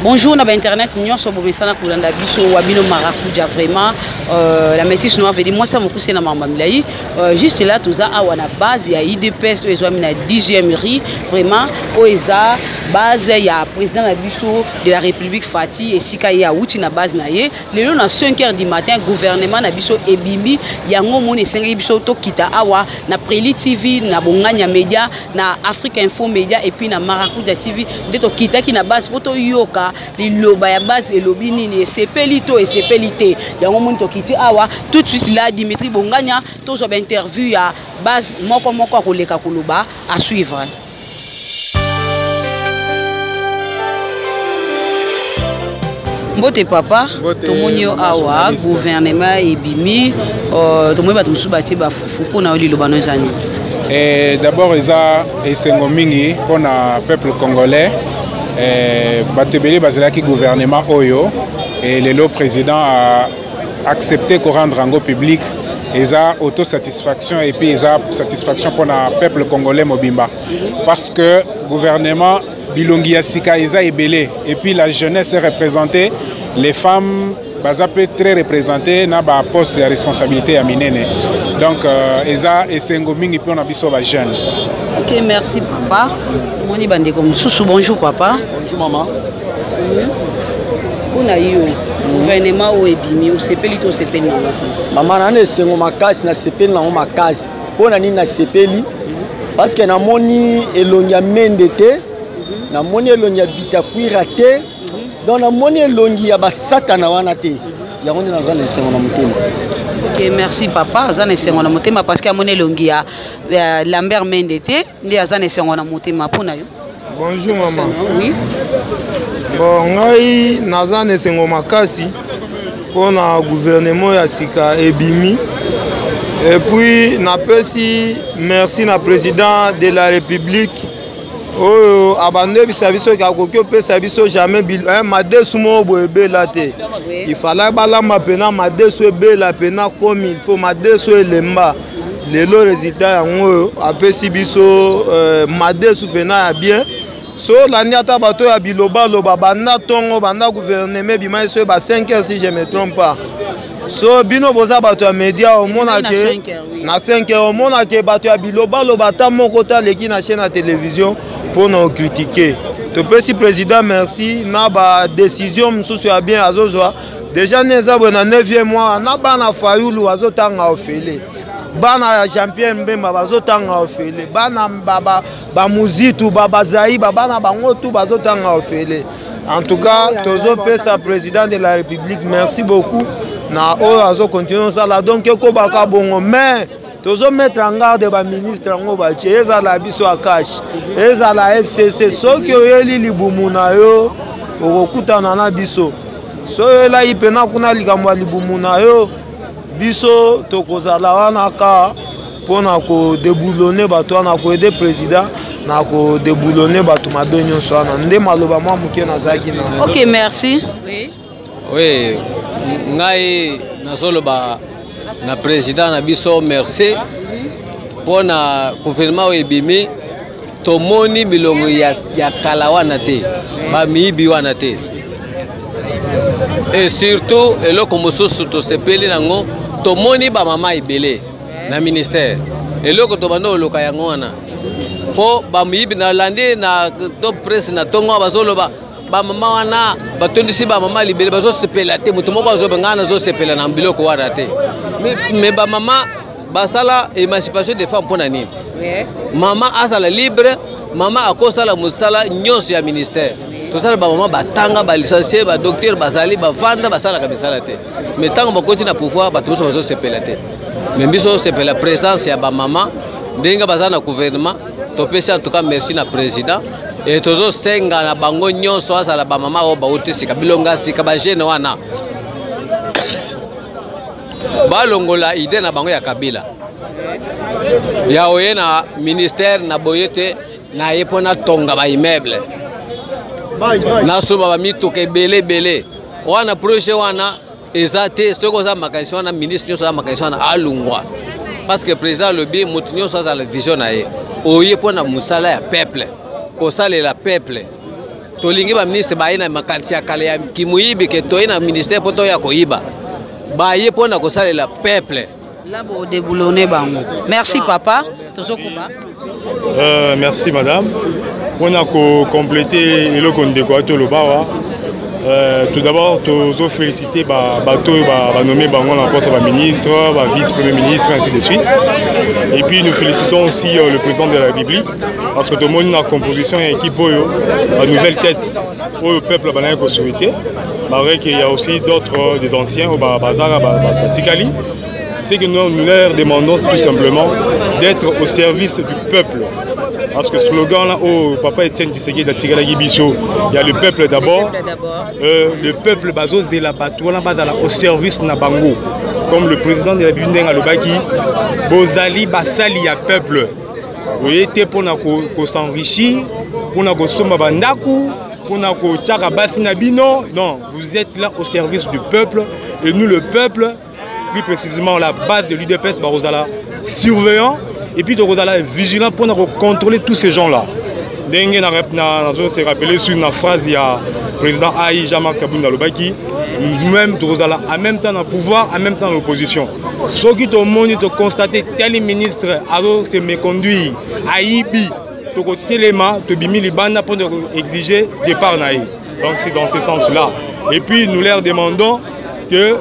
Bonjour, na internet, nous sommes au Mestana pour l'Andabiso, Wabino Maracuja, vraiment. La métisse noire veut dire, moi, ça m'a poussé dans ma mamie. Juste là, tout ça, à la base, il y a IDPS, ils ont mis la 10e riz, vraiment, au ESA, base, il y a le président de la République Fatih, et si il y a outil na base, les gens à 5 h du matin, gouvernement, Nabiso et Bimbi, il y a un moment, et 5 h, to kita awa, na Preli TV, na Bonganya Media, na Africa Info Media, et puis na Maracuja TV, de to kita qui na base, poto yoka. Liloba ya base et lobini ni sepelito et sepelité ya ngomuntu kiti awa tout de suite là Dimitri Bonganya to zo interview ya base moko koleka koloba à suivre. Mbote papa tomonio awa gouvernement ebimi tomoyi bato musu bati ba fufu pona liloba no ezani. D'abord eza esengo mingi pona peuple congolais. Batebele Bazalaki gouvernement Oyo et le président a accepté qu'on rende rango public et ça autosatisfaction et puis ça satisfaction pour le peuple congolais mobimba parce que gouvernement Bilongi Asika Eza Ebele et puis la jeunesse est représentée, les femmes peut très représentées na ba poste de responsabilité à minene donc Eza et Sengo mingi pour na biso ba jeune. OK, merci papa. Moni bande comme Soussou, bonjour papa. Bonjour maman. On a eu gouvernement au ebimi au sepeli to sepeli na moto. Maman na sengo makasi na sepeli na makasi. Pona nini na sepeli parce que na moni elongia mendete na moni elongia bitakwira te donc na moni elongia basatana wana te. Yango na zana sengo na motema. OK, merci papa. Zana sengo na motema parce que a moni elongia Lambert Mendete ndi azana sengo na motema pona yo. Bonjour maman. Oui. Bon, ngai nazane sengo makasi pour na gouvernement ya sika ebimi. Et puis napesi merci na président de la République. Oh abandonné bisabiso ka kokyo pe sabiso jamais madesu mo boebe la te. Il fallait balamba pena madesu ebe la pena comme il faut madesu elemba. Le résultat yango apesi biso madesu pena ya bien. So la niata bato ya biloba loba banda tongo banda gouvernement bima so ba 5 h si je me trompe pas. So bino boza bato ya media au mona ke na 5 h au mona ke bato ya biloba loba ta moko ta leki na chaîne à télévision pour nous critiquer. To pesi président merci na ba décision msusu ya bien azozwa. Déjà neza bona 9e mois na bana fayulu azotanga ofele. Bana champion mbemba bazotanga ofele bana baba ba muzitu baba zai bana bango tout bazotanga ofele. En tout cas tozo pesa président de la République merci beaucoup na o azo continuer ça là donc ko baka bongo mais tozo mettre en garde ba ministre ngo ba cheza la biso akash eza la FCC soki oyeli libumu na yo okokutana na biso so la ipena kuna likamwa libumu na yo biso tokozala wana ka pona ko déboulonner bato wana ko aider président na ko déboulonner bato mabe nyonso wana nde maloba mwa muke na zaki na. OK, merci. Oui. Oui, ngai nazoloba na président na biso merci pona gouvernement ebimi tomoni milongo ya kala wana te ba miibi wana te et surtout eloko mosusu to sepeli nango tomoni ba mama ibele na ministère eloko to bando loka yango wana po ba miibi na lande na top presse na tongo bazoloba ba mama wana batondisi ba mama libele bazo sepela te mutu moko azo bangana zo sepela na biloko wana te mais ba mama basala émancipation des femmes pona nini mama asala libre mama akosala musala nyonso ya ministère tosala ba mama batanga ba licencié ba docteur bazali ba vanda basala ka misala te mais tango bakoti na pouvoir batoso bazo sepela te mais biso sepela présence ya ba mama ndenga bazana gouvernement topesa en tout cas merci na président et tozo senga na bango nyonso asala ba mama o ba otisika bilonga sika ba jeune wana balongola idée na bango ya Kabila ya oye na ministère na boyete na yepona tonga ba immeuble na soba ba mitoke belé wana projet wana ezate stoko za makanisi wana ministre nyoso za makanisi wana alungwa parce que président le bien mutu nyoso za la vision na ye oye pona musala ya peuple ko salela peuple tolingi ba ministre ba ina makanisi ya kale ya kimuyibi ke to ina ministère poto ya koyiba ba ye pona ko salela peuple là bo déboulonner bango. Merci papa tozokuba. Merci madame. On a complété le compte de quoi tout le bawa. Tout d'abord, je féliciter nommé Bangon en poste ministre, vice-premier ministre, ainsi de suite. Et puis nous félicitons aussi le président de la République parce que tout le monde a une composition et une équipe à nouvelle tête au peuple a souhaité. Malgré qu'il y a aussi d'autres des anciens au Bazara, Tikali. C'est que nous leur demandons tout simplement d'être au service du peuple. Parce que ce slogan là, oh, Papa Etienne Tshisekedi de Tigalagi Bisso, il y a le peuple d'abord. Le peuple bazo zela batouana bazala au service na bango. Comme le président de la République a le baki, bozali basali ya peuple. Vous êtes pour s'enrichir, pour na somba bandaku, pour na tchaka basina bino. Non, vous êtes là au service du peuple et nous le peuple, plus précisément la base de l'UDPS Barozala surveillant. Et puis, nous sommes vigilants pour contrôler tous ces gens-là. Je s'est rappelé sur une phrase, il y a le président Aïe Jean-Marc Kabounda Lobaki, nous-mêmes, nous sommes en même temps dans le pouvoir, en même temps dans l'opposition. Ce qui tout le monde a constaté, tel ministre a se méconduit, Aïbi, tout téléma, tout bimi libana pour exiger départ naï. Donc c'est dans ce sens-là. Et puis nous leur demandons que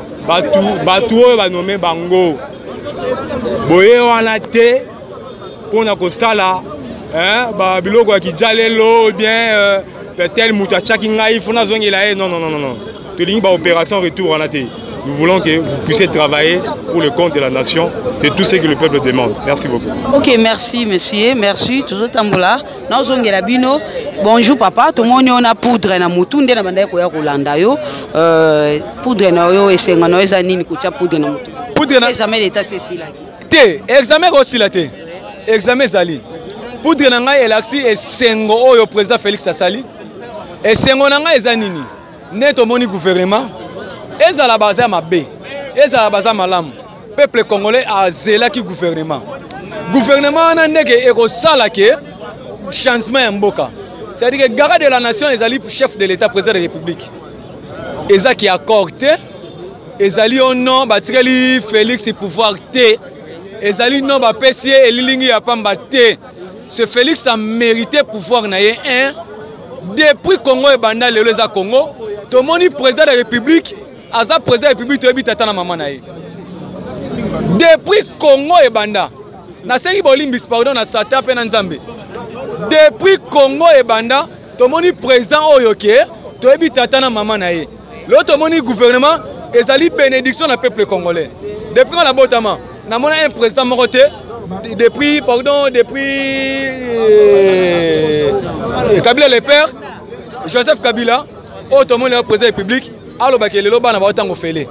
Batou va nommer Bango. Boye wana te pour na kosala ba biloko ki jalelo bien peut-être mutacha kinga ifuna zongela non to lingi ba opération retour wana te. Nous voulons que vous puissiez travailler pour le compte de la nation. C'est tout ce que le peuple demande. Merci beaucoup. Ok, merci monsieur, merci. Toujours tambola. Nous zongela bino. Bonjour papa. Tout le monde on a poudre na mutunde na bandai ko ya kolanda yo. Poudre na yo esenga no eza nini kucha poudre na mutu. Poudre na examen d'état c'est là. Té, examen aussi là té. Examen zali. Poudre na ngai elaxi esengo oyo président Félix Asali. Esengo na ngai eza nini? Neto moni gouvernement. Ezala baza mabe. Ezala baza malamu. Peuple congolais a zelaki gouvernement. Gouvernement na ndeke ekosala ke changement ya mboka. C'est-à-dire que garde de la nation ezali chef de l'état président de la République. Eza qui accorde ezali au nom batikali Félix pouvoir té. Ezali non ba pesier elilingi ya pamba té. Ce Félix a mérité pouvoir na ye un depuis Congo et banda lelo eza Congo. To moni président de la République Aza président de la République to ebi tata na maman na ye. Depuis Congo et banda na sengi bolimbis pardon na sata pe na nzambe. Depuis Congo et banda to moni président oyo ke to ebi tata na maman na ye. L'autre moni gouvernement ezali bénédiction na peuple congolais. Depuis on a botama na mona un président morote depuis Kabila le père Joseph Kabila au to moni le président de la République alo bakelelo bana ba tango fele.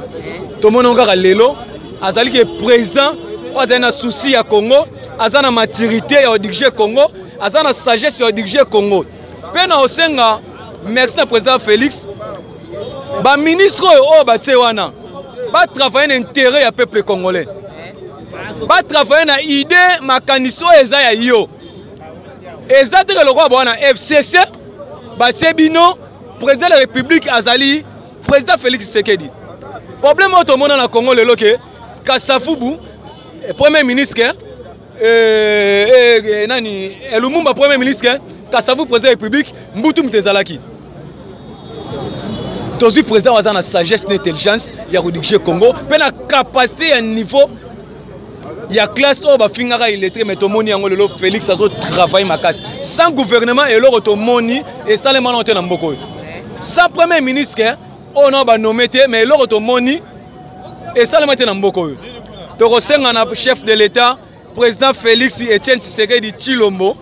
To moni ngaka lelo azali ke président o na souci ya Congo, azana maturité ya diriger Congo, azana sagesse ya diriger Congo. Pena osenga merci na président Félix ba ministre o ba tsewana ba travailler l'intérêt ya peuple congolais. Ba travailler na idée makaniso eza ya yo. Eza te le roi bona FCC ba tsebino président de la République azali président Félix Tshisekedi. Problème au monde na Congo le loke Kasafubu premier ministre nani Lumumba premier ministre Kasavubu président de la République Mbutu Mtezalaki. Tozi président a une sagesse d'intelligence, il y a rédigé Congo, mais la capacité à niveau, il y a classe où il illettré, mais tout le monde a Félix a travaillé ma casse. Sans gouvernement et l'autre tout le monde et sans les malentendus dans beaucoup. Sans premier ministre, on a nommé mais l'autre tout le monde et sans les malentendus dans beaucoup. Donc on a chef de l'État, président Félix Etienne Tshisekedi Tshilombo,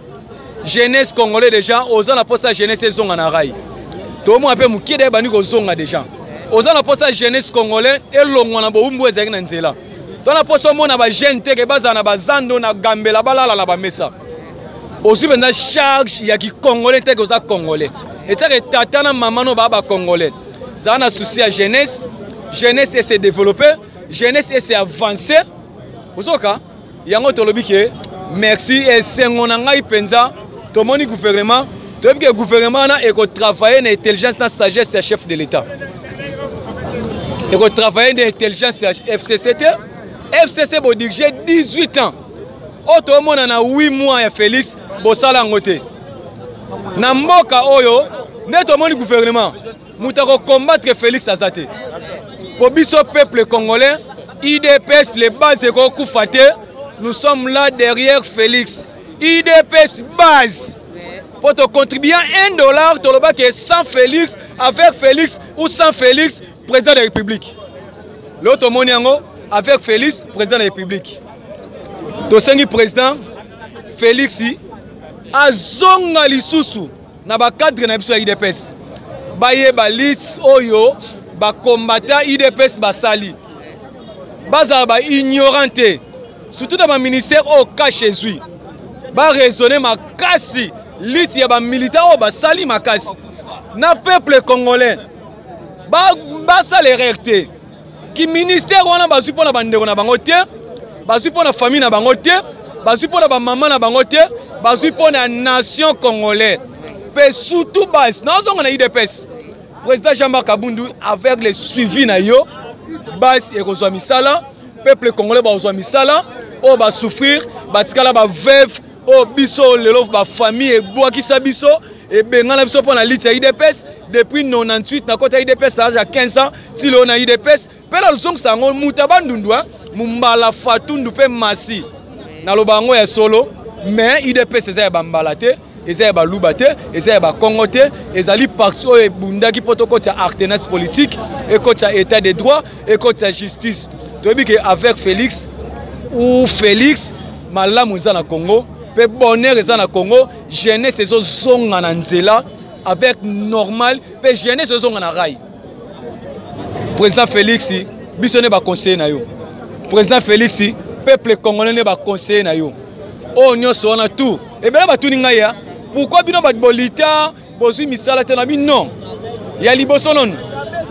jeunesse congolais déjà, osant la poste à jeunesse et son anarai. Tout le monde a pu me quitter déjà. Osant la poste à jeunesse congolais et l'on a beau mboué zéri nanzela. Dans la poste on a jeune te que baza na bazando na gambela balala na bamesa. Aussi maintenant charge il y a qui congolais te que ça congolais. Et te tata na maman no baba congolais. Ça a un souci à jeunesse, jeunesse et se développer, jeunesse et se avancer. Ozoka, yango tolobi ke merci et sengonanga ipenza to moni gouvernement Tu que le gouvernement a travaillé dans l'intelligence et la sagesse du chef de l'État. Il a travaillé dans l'intelligence FCCT. FCC a dirigé 18 ans. Tout le monde a 8 mois à Félix. Bosala ngote. Na mboka oyo, net au gouvernement, nous avons combattre Félix Azate. Pour biso peuple congolais, IDPS, les bases de Koufate, nous sommes là derrière Félix. IDPS base. Pour te contribuer $1, tu le que sans Félix, avec Félix ou sans Félix, président de la République. L'autre moniango, avec Félix, président de la République. Tu président Félix, azonga lisusu na ba cadre na biso ya IDPS baye ba liste oyo ba combattant IDPS basali baza ba ignorante surtout dans ba ministère au cas Jésus ba raisonner makasi liste ya ba militaire o basali makasi na peuple congolais ba sale réacté ki ministère wana bazu pona bandeko na bango te bazu pona famille na bango te bazu pona ba maman na bango te bazui pour la nation congolaise. Mais surtout, nous avons IDPS. Le président Jean-Marc Kabundu, avec le suivi, base et reçoit misala, peuple congolais va reçoit misala, on va souffrir, batikala va veuve, au biso, le lof va famille et bois qui s'abisso, et ben on a biso pour la liste IDPS depuis 98, na côté IDPS à 15 ans, si l'on a IDPS, mais la zone ça on mutabandundwa, mumbala fatundu pe masi, na lo bango ya solo. Mais IDPS c'est bambalate, c'est balubate, c'est bakongote, ezali parti et bunda qui poto côté artenance politique et côté état de droit et côté justice. Tu dis que avec Félix ou Félix malamuza na Congo, pe bonheur eza na Congo, jeunesse ezo zonga na nzela avec normal, pe jeunesse ezo zonga na rail. Président Félix biso ne ba conseiller na yo. Président Félix peuple congolais ne ba conseiller na yo. Oh nyonso wana tout et bien là tout ninga ya pourquoi bino ba bolita bozui misala te na bino ya liboso non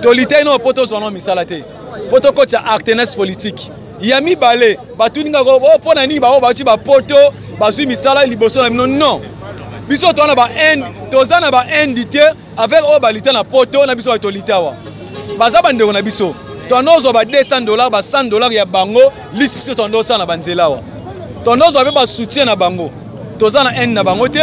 tolita ino poto zono misala te poto ko tia artenance politique ya mi balé ba tout ninga ko pona ni ba ti ba poto bazui misala liboso na bino non biso to na ba end tozana ba endité avec o balita na poto na biso ba tolita wa baza bandeko na biso to nozo ba $200 ba $100 ya bango liste biso to ndosa na banzela wa Tonozo avait pas soutien na bango. Toza na haine na bango te,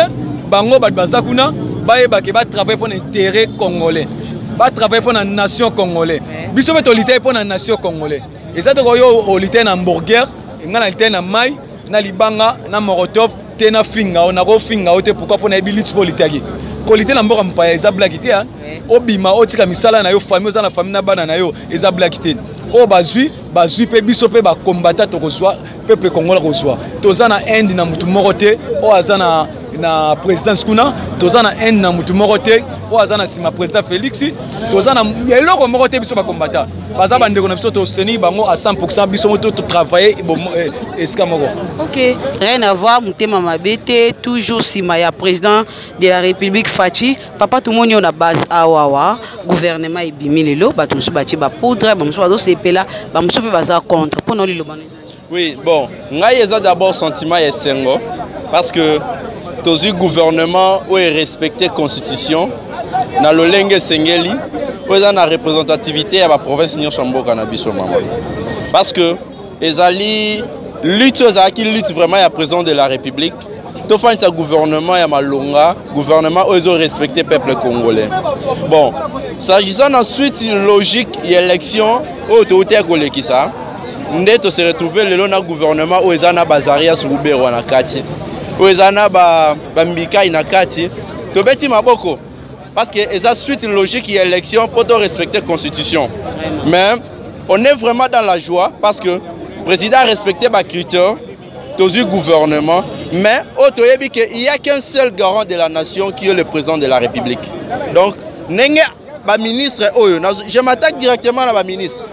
bango bat bazakuna, baye ba ke ba travailler pour l'intérêt congolais. Ba travailler pour la nation congolais. Biso betolité pour la nation congolais. Et ça de yo olité na hamburger, ngana lité na mai, na libanga, na morotov, te na finga, na ro finga ote pourquoi pour na billet politique. Qualité na mboka mpaya eza blackité hein. Obima otika misala na yo famille za na famille na bana na yo eza blackité. O bazui pe biso pe ba combattant to kozwa peuple congolais kozwa. Toza na end na mutu morote o azana na président Skuna, toza na end na mutu morote o azana sima président Félix, toza na eloko morote biso ba combattant. Baza bandeko na biso to soutenir bango à 100% biso moto to travailler esika moko. OK, rien à voir mutema mabete toujours sima ya président de la République Fachi, papa tout monde on a base awawa, gouvernement ebimi lelo bato musu bati ba poudre, ba musu bazo sepela, ba musu pe baza contre pour nous lelo. Oui, bon, ngai eza d'abord sentiment ya sengo parce que tozu gouvernement où est respecté constitution na lolenge sengeli oza na représentativité ya ba province nyonso mboka na biso mama. Parce que ezali lutte ezaki lutte vraiment ya président de la République. To fa un gouvernement ya malonga, gouvernement où ils ont respecté le peuple congolais. Bon, s'agissant ensuite logique et élection, où tu es collègue ça, on se retrouver le long d'un gouvernement où ils ont na bazaria sur Ubero na kati, où ils ont na bambika na kati, to beti maboko, parce que ils ont suite logique et élection pour respecter la constitution. Mais on est vraiment dans la joie parce que le président a respecté les critères. Dans le gouvernement, mais il n'y a qu'un seul garant de la nation qui est le président de la République. Donc, ministre, je m'attaque directement à la ministre.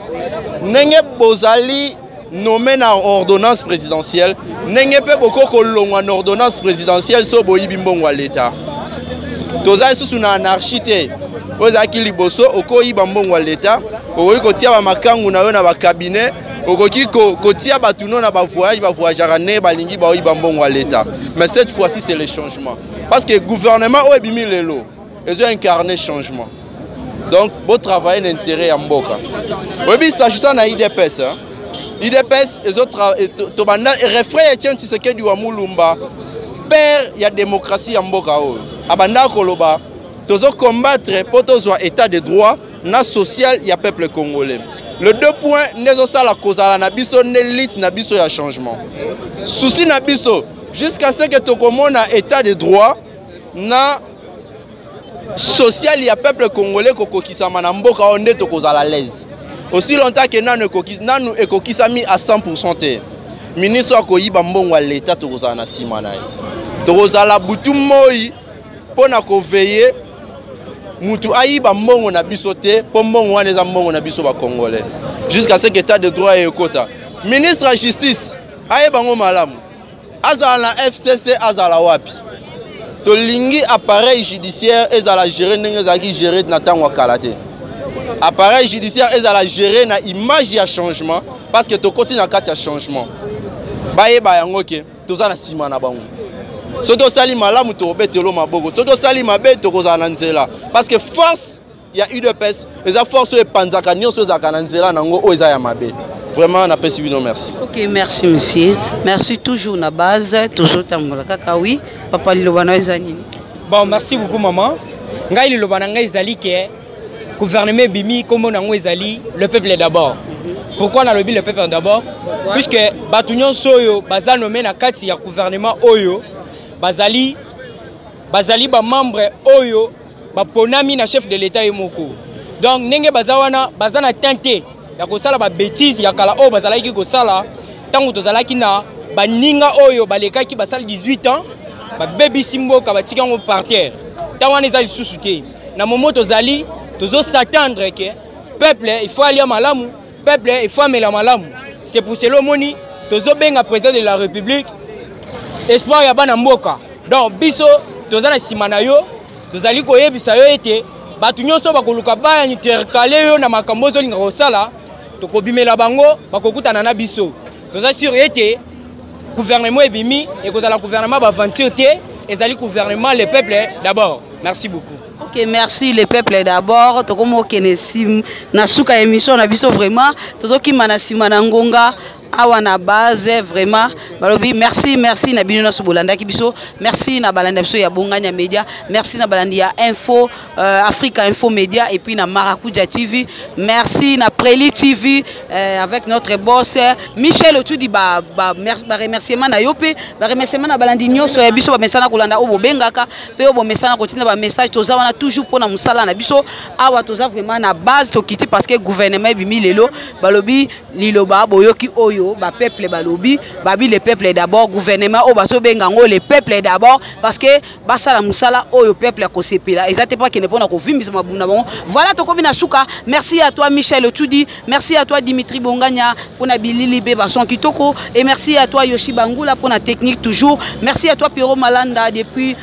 Nenge Bozali nommé en ordonnance présidentielle, Nenge pe boko kolongo en ordonnance présidentielle so boyi bimbongo à l'État. Toza sous une anarchie te. Ozaki liboso oko yibambongo à l'État, oyi kotia ba makangu na yo na ba cabinet. okoki kotia batuno na ba voyage ne balingi ba oyi bambongo à l'état. Mais cette fois-ci c'est le changement. Parce que le gouvernement o ebimi lelo, ils ont incarné changement. Donc beau travail d'intérêt à Mboka. Oui, s'agissant na IDPS, hein. IDPS les autres to banda refrain Etienne Tshisekedi wa Mulumba. Père, il y a démocratie à Mboka o. Abanda koloba, tozo combattre pour tozo état de droit, na social, il y a peuple congolais. Le 2 points, nezo sa la cause à la nabiso, n'élite nabiso ya changement. Souci nabiso, jusqu'à ce que tokomona état de droit, na social, il y a peuple congolais qui s'en mboka on est cause à la l'aise. Aussi longtemps que nanu ekokisami à 100%. Ministre akoyiba mbongo à l'état tokoza na simana. Tokoza la butu moi pona ko veiller mutu ayiba mbongo na biso te po mbongo wana eza mbongo na biso ba congolais. Jusqu'à ce que état de droit et kota. Ministre de justice ayiba ngo malamu. Azala na FCC azala wapi. Tolingi appareil judiciaire ezala gérer ndenge zaki gérer na tango kalate. Appareil judiciaire ezala gérer na image ya changement parce que to continue na kati ya changement. Bayeba yango ke toza na sima na bango. Soki osali malamu to betelo maboko. Soki osali mabe to kozala na nzela parce que force ya UDPS eza force e panzaka nyonso ezaka na nzela nango o eza ya mabe. Vraiment na pesi bino merci. OK, merci monsieur. Merci toujours na base, toujours tambola kaka oui. Papa Lilobana ezanini. Bon, merci beaucoup maman. Ngai Lilobana ngai ezali ke gouvernement bimi comme nango ezali le peuple d'abord. Pourquoi on a le peuple d'abord? Puisque Batunyon Soyo, baza nommé na kati ya gouvernement Oyo, bazali ba membre Oyo, ba ponami na chef de l'État Emoko. Donc nenge bazawana bazana tenté ya kosala ba bêtise ya kala o bazalaki kosala tango tozalaki na baninga Oyo balekaki basala 18 ans, ba baby simboka batika ngo par terre. Tawana ezali susuté. Na momo tozali tozo s'attendre que peuple il faut aller à malamu. Peuple, il faut amener la malamu. C'est pour cela moni, tozo benga président de la République, espoir ya bana mboka. Donc biso toza na simana yo, tozali koyebisa yo ete batu nyonso bakoluka baya intercaler yo na makambo zo linga kosala, tokobimela bango bakokutana na biso. Toza sûr ete gouvernement ebimi et kozala gouvernement ba aventure te, ezali gouvernement le peuple d'abord. Merci beaucoup. OK, merci le peuple d'abord. Tokomo kenesim na suka émission na biso vraiment. Tozoki manasima na ngonga awa na base vraiment. Balobi merci na bino na sobolanda ki biso. Merci na balanda biso ya Bonganya Media. Merci na balandi ya Info Africa Info Media et puis na Marakuja TV. Merci na Preli TV avec notre boss Michel Otudi ba remerciement na yope, ba remerciement na balandi nyoso ya biso ba mesana kolanda obo bengaka pe obo mesana kotina ba message toza wana toujours pour na musala na biso awa toza vraiment na base to kiti parce que gouvernement bimi lelo balobi liloba boyoki oyo ba peuple balobi babi le peuple d'abord gouvernement o baso bengango le peuple d'abord parce que basala musala oyo peuple akosepela ezate pas que ne pona ko vimbisa mabuna bon voilà to komi na suka. Merci à toi Michel Otudi, merci à toi Dimitri Bonganya pour na bilili be bason kitoko et merci à toi Yoshi Bangula pour la technique toujours. Merci à toi Pierrot Malanda depuis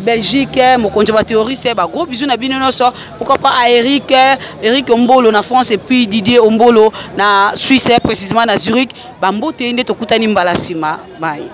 Belgique mon conjoint théoriste ba gros bisous na binono so pourquoi pas à Eric Ombolo na France et puis Didier Ombolo na Suisse précisément na Zurich. Bambo tende tokutani mbala sima. Bye.